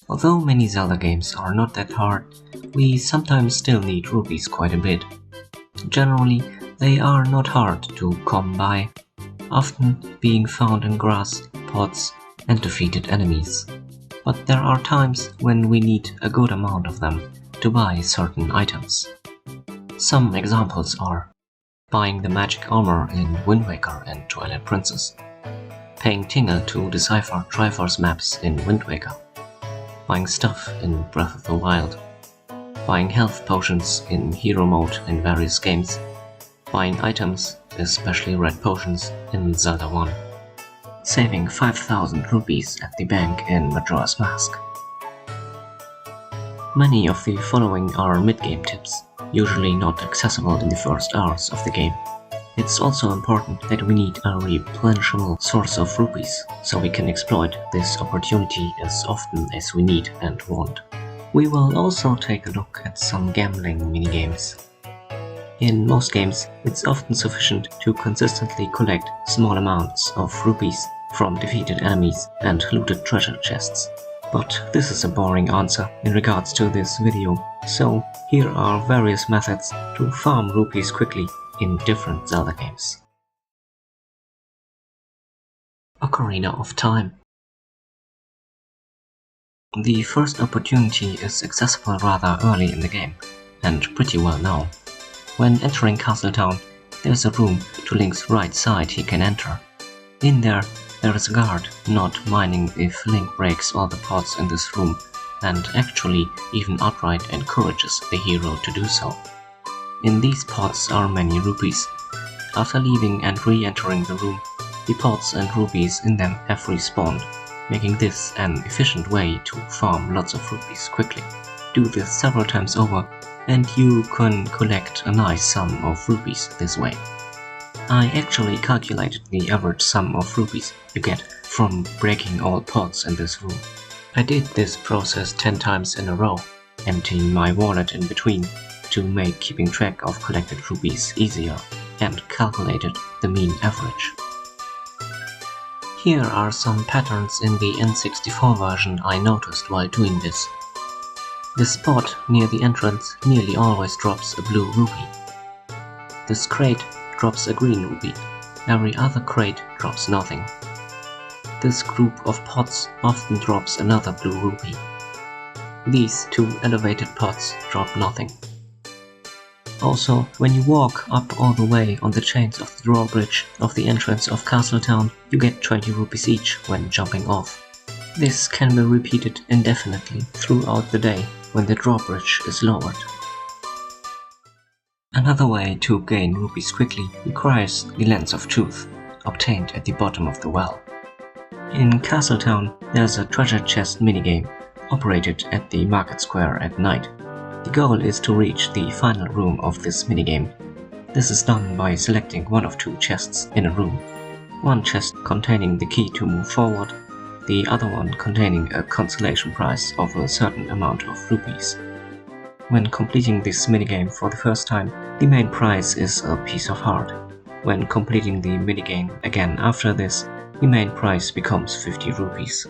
Although many Zelda games are not that hard, we sometimes still need rupees quite a bit. Generally, they are not hard to come by, often being found in grass, pots, and defeated enemies. But there are times when we need a good amount of them to buy certain items. Some examples are buying the magic armor in Wind Waker and Twilight Princess, paying Tingle to decipher Triforce maps in Wind Waker, buying stuff in Breath of the Wild, buying health potions in hero mode in various games, buying items, especially red potions, in Zelda 1, saving 5,000 rupees at the bank in Majora's Mask. Many of the following are mid-game tips, usually not accessible in the first hours of the game. It's also important that we need a replenishable source of rupees, so we can exploit this opportunity as often as we need and want. We will also take a look at some gambling minigames. In most games, it's often sufficient to consistently collect small amounts of rupees from defeated enemies and looted treasure chests. But this is a boring answer in regards to this video, so here are various methods to farm rupees quickly in different Zelda games. Ocarina of Time. The first opportunity is accessible rather early in the game, and pretty well known. When entering Castle Town, there's a room to Link's right side he can enter. In there is a guard not minding if Link breaks all the pots in this room, and actually even outright encourages the hero to do so. In these pots are many rupees. After leaving and re-entering the room, the pots and rupees in them have respawned, making this an efficient way to farm lots of rupees quickly. Do this several times over, and you can collect a nice sum of rupees this way. I actually calculated the average sum of rupees you get from breaking all pots in this room. I did this process 10 times in a row, emptying my wallet in between to make keeping track of collected rupees easier, and calculated the mean average. Here are some patterns in the N64 version I noticed while doing this. The spot near the entrance nearly always drops a blue rupee. This crate drops a green rupee. Every other crate drops nothing. This group of pots often drops another blue rupee. These two elevated pots drop nothing. Also, when you walk up all the way on the chains of the drawbridge of the entrance of Castle Town, you get 20 rupees each when jumping off. This can be repeated indefinitely throughout the day when the drawbridge is lowered. Another way to gain rupees quickly requires the Lens of Truth, obtained at the bottom of the well. In Castle Town, there's a treasure chest minigame, operated at the market square at night. The goal is to reach the final room of this minigame. This is done by selecting one of two chests in a room. One chest containing the key to move forward, the other one containing a consolation prize of a certain amount of rupees. When completing this minigame for the first time, the main prize is a piece of heart. When completing the minigame again after this, the main prize becomes 50 rupees.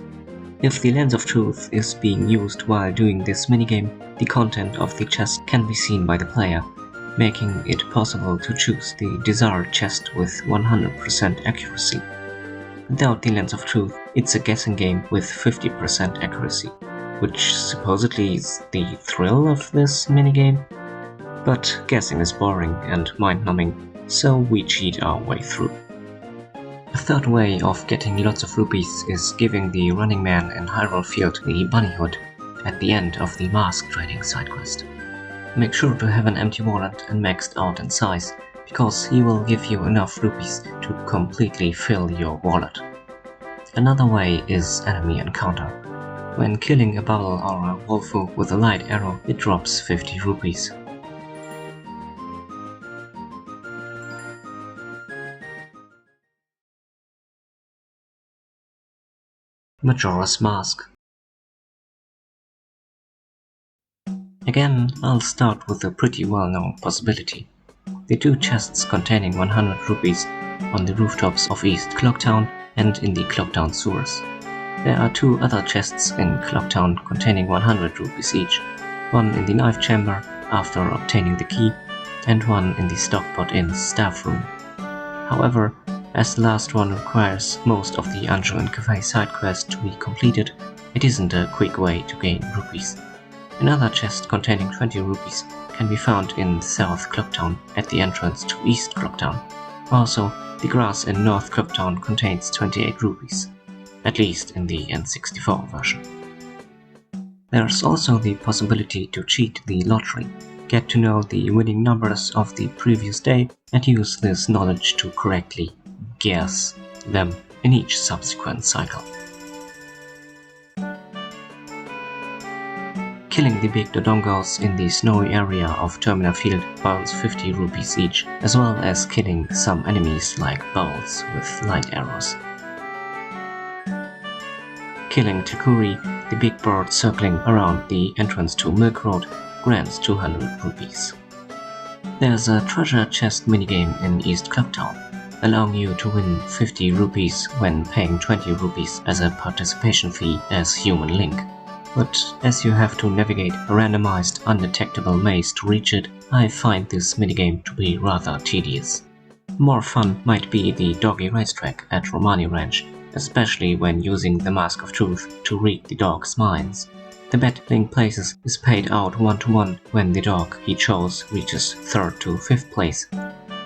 If the Lens of Truth is being used while doing this minigame, the content of the chest can be seen by the player, making it possible to choose the desired chest with 100% accuracy. Without the Lens of Truth, it's a guessing game with 50% accuracy, which supposedly is the thrill of this minigame. But guessing is boring and mind-numbing, so we cheat our way through. A third way of getting lots of rupees is giving the Running Man in Hyrule Field the bunny hood at the end of the mask trading side quest. Make sure to have an empty wallet and maxed out in size, because he will give you enough rupees to completely fill your wallet. Another way is enemy encounter. When killing a bubble or a wolfu with a light arrow, it drops 50 rupees. Majora's Mask. Again, I'll start with a pretty well-known possibility. The two chests containing 100 rupees on the rooftops of East Clocktown and in the Clocktown sewers. There are 2 other chests in Clocktown containing 100 rupees each, one in the knife chamber after obtaining the key, and one in the stockpot inn's staff room. However, as the last one requires most of the Anjo and Cafe side quests to be completed, it isn't a quick way to gain rupees. Another chest containing 20 rupees can be found in South Clocktown at the entrance to East Clocktown. Also, the grass in North Clocktown contains 28 rupees, at least in the N64 version. There's also the possibility to cheat the lottery, get to know the winning numbers of the previous day, and use this knowledge to correctly guess them in each subsequent cycle. Killing the big dodongos in the snowy area of Terminal Field earns 50 rupees each, as well as killing some enemies like bowls with light arrows. Killing Takuri, the big bird circling around the entrance to Milk Road, grants 200 rupees. There's a treasure chest minigame in East Clocktown, allowing you to win 50 rupees when paying 20 rupees as a participation fee as Human Link. But as you have to navigate a randomized, undetectable maze to reach it, I find this minigame to be rather tedious. More fun might be the doggy racetrack at Romani Ranch, especially when using the Mask of Truth to read the dog's minds. The bet Link places is paid out 1-to-1 when the dog he chose reaches 3rd to 5th place,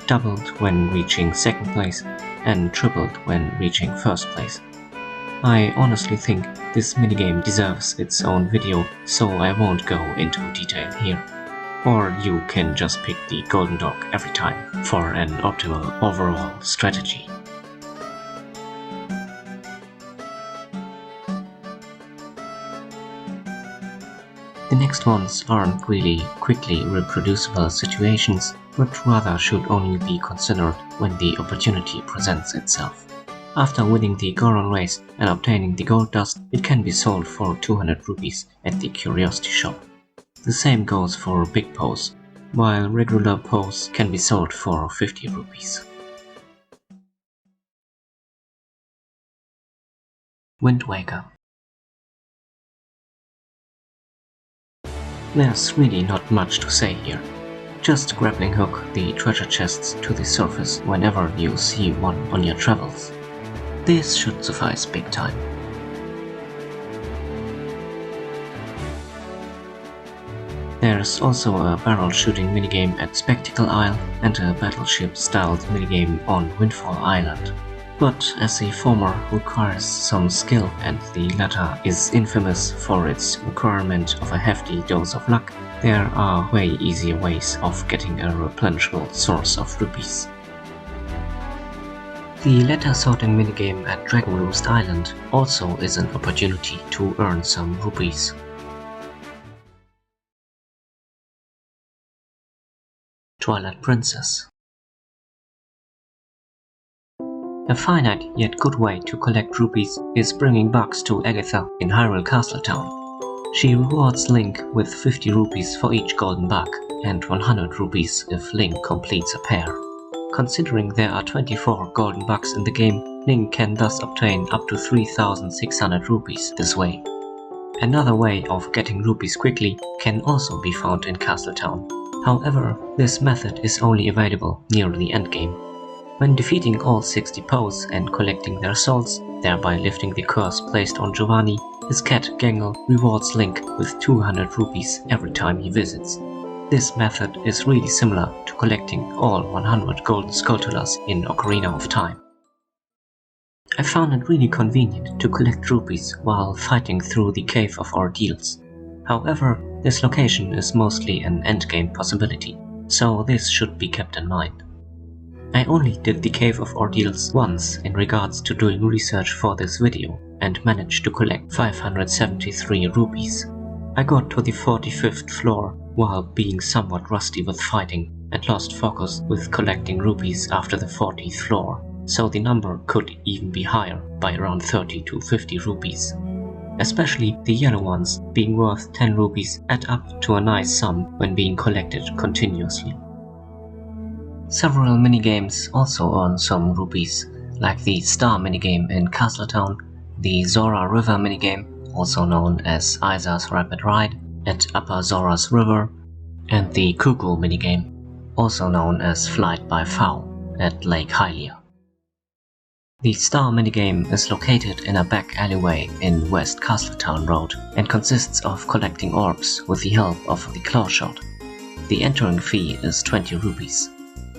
doubled when reaching 2nd place, and tripled when reaching 1st place. I honestly think this minigame deserves its own video, so I won't go into detail here. Or you can just pick the golden dog every time for an optimal overall strategy. The next ones aren't really quickly reproducible situations, but rather should only be considered when the opportunity presents itself. After winning the Goron race and obtaining the gold dust, it can be sold for 200 rupees at the curiosity shop. The same goes for big pose, while regular pose can be sold for 50 rupees. Wind Waker. There's really not much to say here. Just grappling hook the treasure chests to the surface whenever you see one on your travels. This should suffice big time. There's also a barrel shooting minigame at Spectacle Isle and a battleship-styled minigame on Windfall Island. But as the former requires some skill and the latter is infamous for its requirement of a hefty dose of luck, there are way easier ways of getting a replenishable source of rupees. The letter sorting minigame at Dragon Roost Island also is an opportunity to earn some rupees. Twilight Princess. A finite yet good way to collect rupees is bringing bugs to Agatha in Hyrule Castletown. She rewards Link with 50 rupees for each golden bug and 100 rupees if Link completes a pair. Considering there are 24 golden bugs in the game, Link can thus obtain up to 3,600 rupees this way. Another way of getting rupees quickly can also be found in Castletown. However, this method is only available near the endgame. When defeating all 60 Poes and collecting their souls, thereby lifting the curse placed on Giovanni, his cat Gangle rewards Link with 200 rupees every time he visits. This method is really similar to collecting all 100 golden skulltulas in Ocarina of Time. I found it really convenient to collect rupees while fighting through the Cave of Ordeals. However, this location is mostly an endgame possibility, so this should be kept in mind. I only did the Cave of Ordeals once in regards to doing research for this video and managed to collect 573 rupees. I got to the 45th floor while being somewhat rusty with fighting and lost focus with collecting rupees after the 40th floor, so the number could even be higher by around 30 to 50 rupees. Especially the yellow ones, being worth 10 rupees, add up to a nice sum when being collected continuously. Several minigames also earn some rupees, like the Star minigame in Castletown, the Zora River minigame, also known as Isa's Rapid Ride, at Upper Zora's River, and the Cuckoo minigame, also known as Flight by Fowl, at Lake Hylia. The Star minigame is located in a back alleyway in West Castletown Road and consists of collecting orbs with the help of the claw shot. The entering fee is 20 rupees.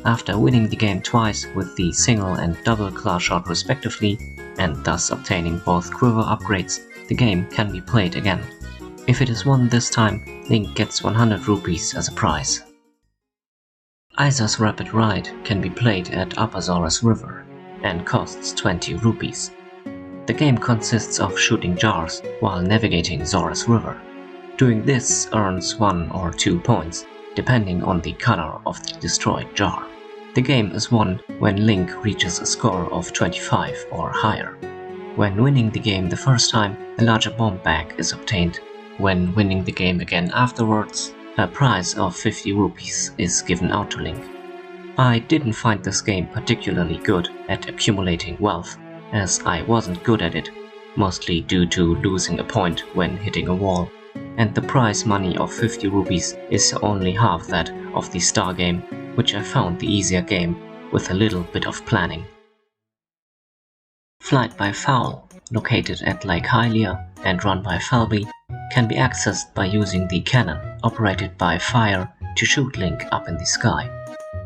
After winning the game twice with the single and double claw shot respectively, and thus obtaining both quiver upgrades, the game can be played again. If it is won this time, Link gets 100 rupees as a prize. Isa's Rapid Ride can be played at Upper Zora's River and costs 20 rupees. The game consists of shooting jars while navigating Zora's River. Doing this earns 1 or 2 points, depending on the color of the destroyed jar. The game is won when Link reaches a score of 25 or higher. When winning the game the first time, a larger bomb bag is obtained. When winning the game again afterwards, a prize of 50 rupees is given out to Link. I didn't find this game particularly good at accumulating wealth, as I wasn't good at it, mostly due to losing a point when hitting a wall, and the prize money of 50 rupees is only half that of the Star game, which I found the easier game with a little bit of planning. Flight by Fowl, located at Lake Hylia and run by Falby, can be accessed by using the cannon operated by fire to shoot Link up in the sky.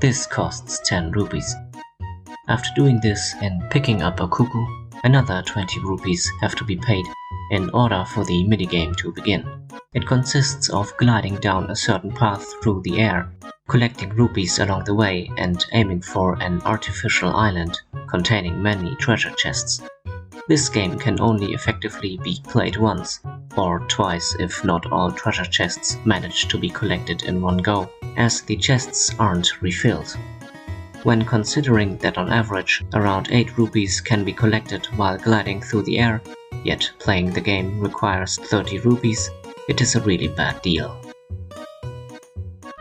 This costs 10 rupees. After doing this and picking up a cuckoo, another 20 rupees have to be paid in order for the minigame to begin. It consists of gliding down a certain path through the air, collecting rupees along the way and aiming for an artificial island containing many treasure chests. This game can only effectively be played once, or twice if not all treasure chests manage to be collected in one go, as the chests aren't refilled. When considering that on average around 8 rupees can be collected while gliding through the air, yet playing the game requires 30 rupees, it is a really bad deal.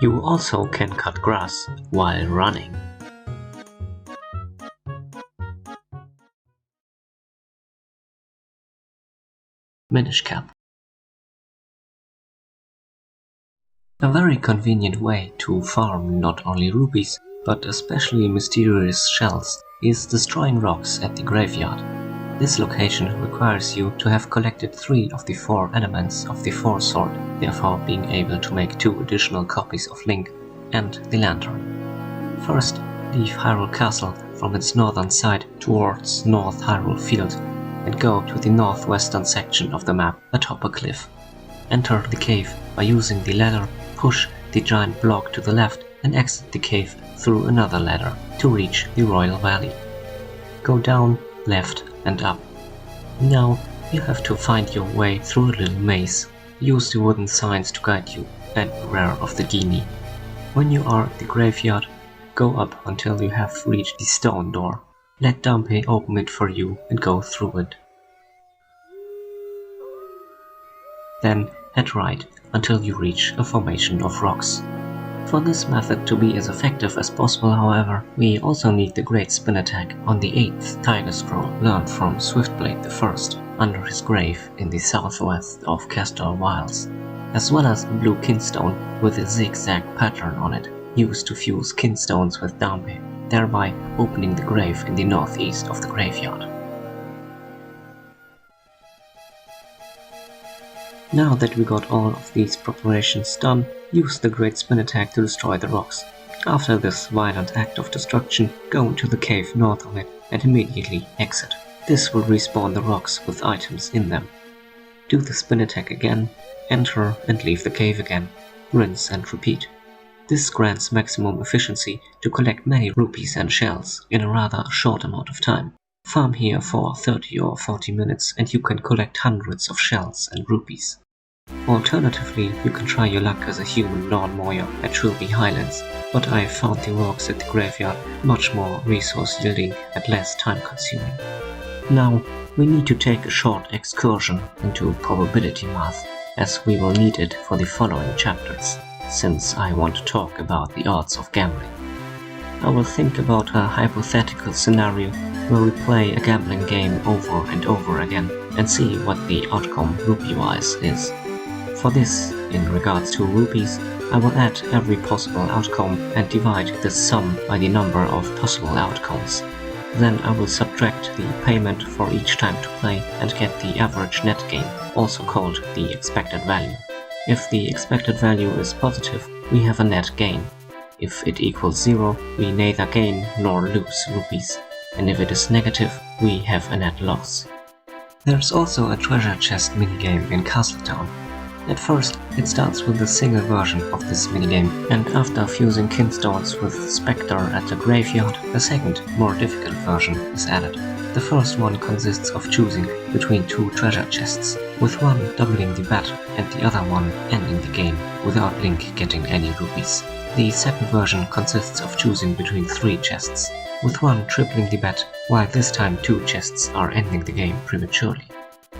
You also can cut grass while running. Minish Cap. A very convenient way to farm not only rupees, but especially mysterious shells, is destroying rocks at the graveyard. This location requires you to have collected 3 of the 4 elements of the Force Sword, therefore being able to make 2 additional copies of Link and the Lantern. First, leave Hyrule Castle from its northern side towards North Hyrule Field and go to the northwestern section of the map atop a cliff. Enter the cave by using the ladder, push the giant block to the left and exit the cave through another ladder to reach the Royal Valley. Go down, left and up. Now you have to find your way through a little maze. Use the wooden signs to guide you and beware of the genie. When you are at the graveyard, go up until you have reached the stone door. Let Dampé open it for you and go through it. Then head right until you reach a formation of rocks. For this method to be as effective as possible, however, we also need the Great Spin Attack on the 8th Tiger Scroll learned from Swiftblade I under his grave in the southwest of Castor Wilds, as well as the blue kinstone with a zigzag pattern on it, used to fuse kinstones with Dampé, thereby opening the grave in the northeast of the graveyard. Now that we got all of these preparations done, use the Great Spin Attack to destroy the rocks. After this violent act of destruction, go into the cave north of it and immediately exit. This will respawn the rocks with items in them. Do the spin attack again, enter and leave the cave again, rinse and repeat. This grants maximum efficiency to collect many rupees and shells in a rather short amount of time. Farm here for 30 or 40 minutes and you can collect hundreds of shells and rupees. Alternatively, you can try your luck as a human lawn mower at Trilby Highlands, but I found the rocks at the graveyard much more resource yielding and less time consuming. Now, we need to take a short excursion into probability math, as we will need it for the following chapters, since I want to talk about the odds of gambling. I will think about a hypothetical scenario where we play a gambling game over and over again, and see what the outcome rupee-wise is. For this, in regards to rupees, I will add every possible outcome and divide this sum by the number of possible outcomes. Then I will subtract the payment for each time to play and get the average net gain, also called the expected value. If the expected value is positive, we have a net gain. If it equals 0, we neither gain nor lose rupees, and if it is negative, we have a net loss. There's also a treasure chest minigame in Castletown. At first, it starts with a single version of this minigame, and after fusing Kinstones with Spectre at the graveyard, a second, more difficult version is added. The first one consists of choosing between two treasure chests, with one doubling the bet and the other one ending the game, without Link getting any rupees. The second version consists of choosing between three chests, with one tripling the bet, while this time two chests are ending the game prematurely.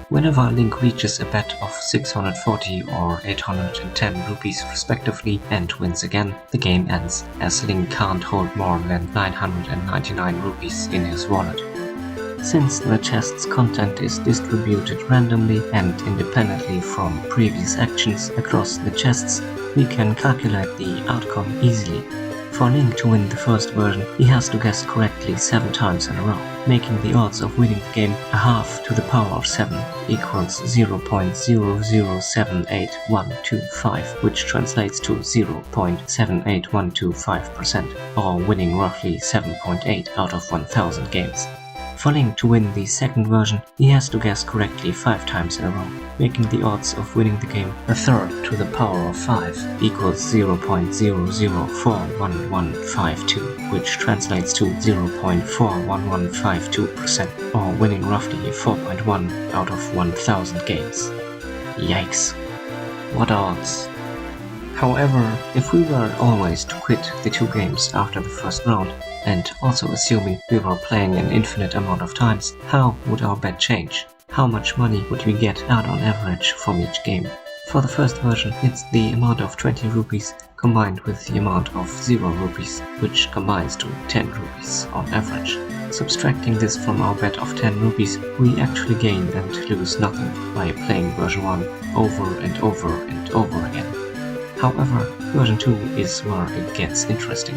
Whenever Link reaches a bet of 640 or 810 rupees respectively and wins again, the game ends, as Link can't hold more than 999 rupees in his wallet. Since the chest's content is distributed randomly and independently from previous actions across the chests, we can calculate the outcome easily. For Link to win the first version, he has to guess correctly 7 times in a row, making the odds of winning the game a half to the power of 7 equals 0.0078125, which translates to 0.78125%, or winning roughly 7.8 out of 1000 games. For Link to win the second version, he has to guess correctly 5 times in a row, making the odds of winning the game a third to the power of 5 equals 0.0041152, which translates to 0.41152%, or winning roughly 4.1 out of 1000 games. Yikes. What odds? However, if we were always to quit the two games after the first round, and also assuming we were playing an infinite amount of times, how would our bet change? How much money would we get out on average from each game? For the first version, it's the amount of 20 rupees combined with the amount of 0 rupees, which combines to 10 rupees on average. Subtracting this from our bet of 10 rupees, we actually gain and lose nothing by playing version 1 over and over and over again. However, version 2 is where it gets interesting.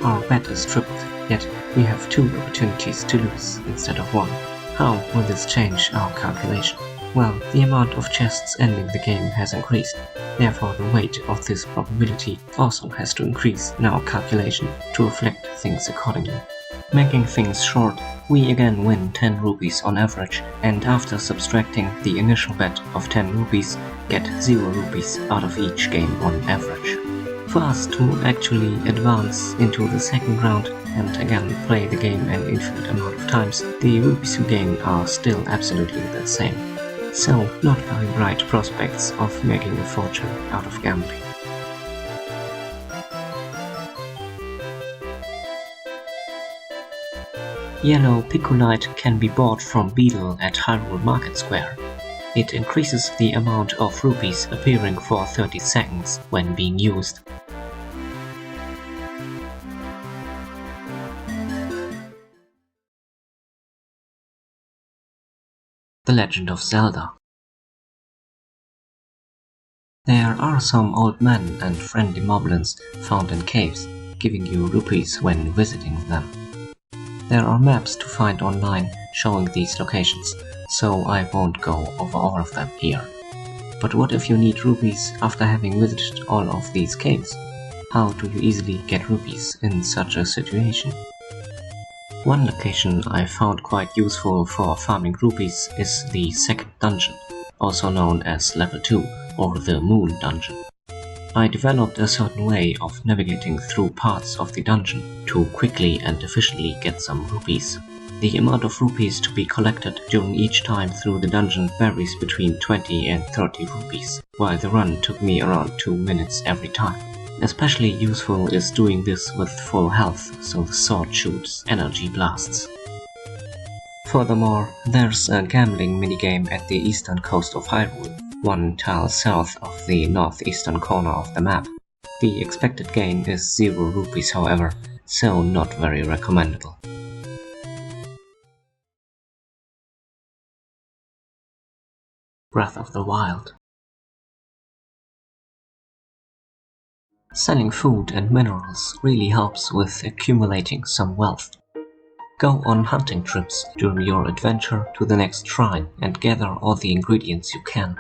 Our bet is tripled, yet we have 2 opportunities to lose instead of 1. How will this change our calculation? Well, the amount of chests ending the game has increased, therefore the weight of this probability also has to increase in our calculation to reflect things accordingly. Making things short, we again win 10 rupees on average, and after subtracting the initial bet of 10 rupees, get 0 rupees out of each game on average. For us to actually advance into the second round and again play the game an infinite amount of times, the rupees we gain are still absolutely the same. So, not very bright prospects of making a fortune out of gambling. Yellow Picolite can be bought from Beetle at Hyrule Market Square. It increases the amount of rupees appearing for 30 seconds when being used. The Legend of Zelda. There are some old men and friendly moblins found in caves, giving you rupees when visiting them. There are maps to find online showing these locations, so I won't go over all of them here. But what if you need rupees after having visited all of these caves? How do you easily get rupees in such a situation? One location I found quite useful for farming rupees is the second dungeon, also known as level 2 or the Moon Dungeon. I developed a certain way of navigating through parts of the dungeon to quickly and efficiently get some rupees. The amount of rupees to be collected during each time through the dungeon varies between 20 and 30 rupees, while the run took me around 2 minutes every time. Especially useful is doing this with full health, so the sword shoots energy blasts. Furthermore, there's a gambling minigame at the eastern coast of Hyrule, 1 tile south of the northeastern corner of the map. The expected gain is 0 rupees however, so not very recommendable. Breath of the Wild. Selling food and minerals really helps with accumulating some wealth. Go on hunting trips during your adventure to the next shrine and gather all the ingredients you can.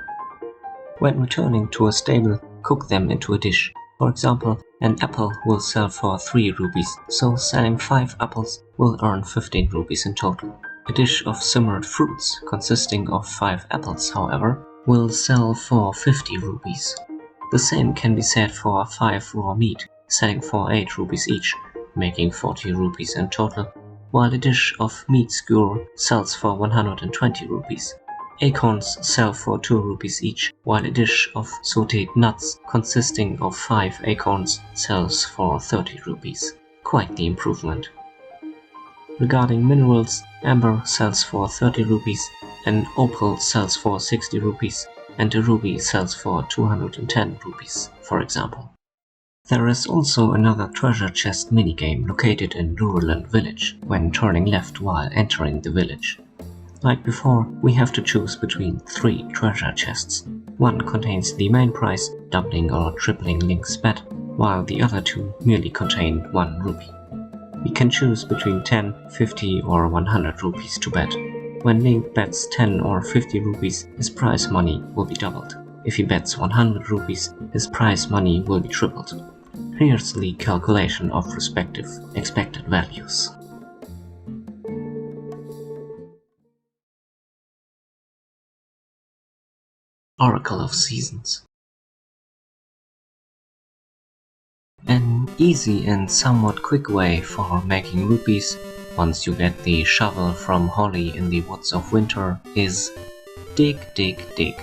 When returning to a stable, cook them into a dish. For example, an apple will sell for 3 rupees, so selling 5 apples will earn 15 rupees in total. A dish of simmered fruits, consisting of 5 apples, however, will sell for 50 rupees. The same can be said for 5 raw meat, selling for 8 rupees each, making 40 rupees in total, while a dish of meat skewer sells for 120 rupees. Acorns sell for 2 rupees each, while a dish of sautéed nuts consisting of 5 acorns sells for 30 rupees. Quite the improvement. Regarding minerals, amber sells for 30 rupees, an opal sells for 60 rupees, and a ruby sells for 210 rupees, for example. There is also another treasure chest minigame located in Rural Village when turning left while entering the village. Like before, we have to choose between 3 treasure chests. One contains the main prize, doubling or tripling Link's bet, while the other 2 merely contain 1 rupee. We can choose between 10, 50 or 100 rupees to bet. When Link bets 10 or 50 rupees, his prize money will be doubled. If he bets 100 rupees, his prize money will be tripled. Here's the calculation of respective expected values. Oracle of Seasons. An easy and somewhat quick way for making rupees once you get the shovel from Holly in the Woods of Winter is dig, dig, dig.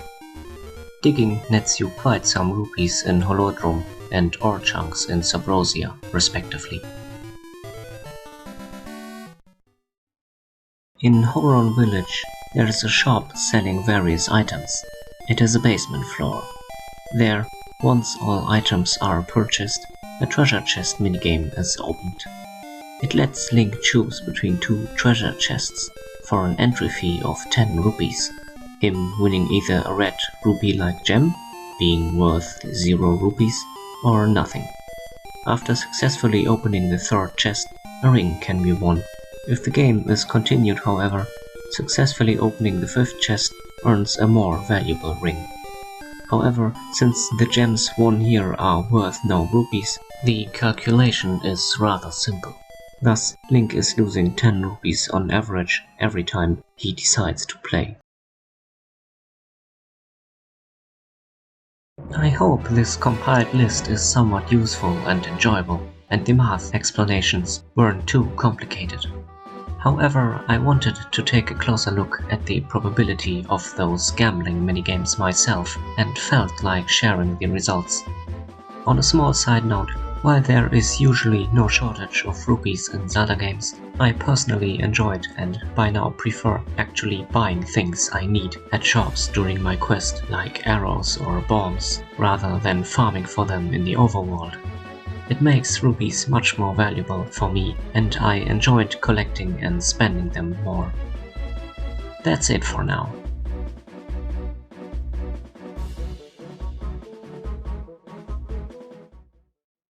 Digging nets you quite some rupees in Holodrum and ore chunks in Subrosia, respectively. In Horon Village, there is a shop selling various items. It has a basement floor. There, once all items are purchased, a treasure chest minigame is opened. It lets Link choose between 2 treasure chests for an entry fee of 10 rupees, him winning either a red rupee-like gem, being worth 0 rupees, or nothing. After successfully opening the 3rd chest, a ring can be won. If the game is continued, however, successfully opening the 5th chest earns a more valuable ring. However, since the gems won here are worth no rupees, the calculation is rather simple. Thus, Link is losing 10 rupees on average every time he decides to play. I hope this compiled list is somewhat useful and enjoyable, and the math explanations weren't too complicated. However, I wanted to take a closer look at the probability of those gambling minigames myself and felt like sharing the results. On a small side note, while there is usually no shortage of rupees in Zelda games, I personally enjoyed and by now prefer actually buying things I need at shops during my quest, like arrows or bombs, rather than farming for them in the overworld. It makes rupees much more valuable for me, and I enjoyed collecting and spending them more. That's it for now.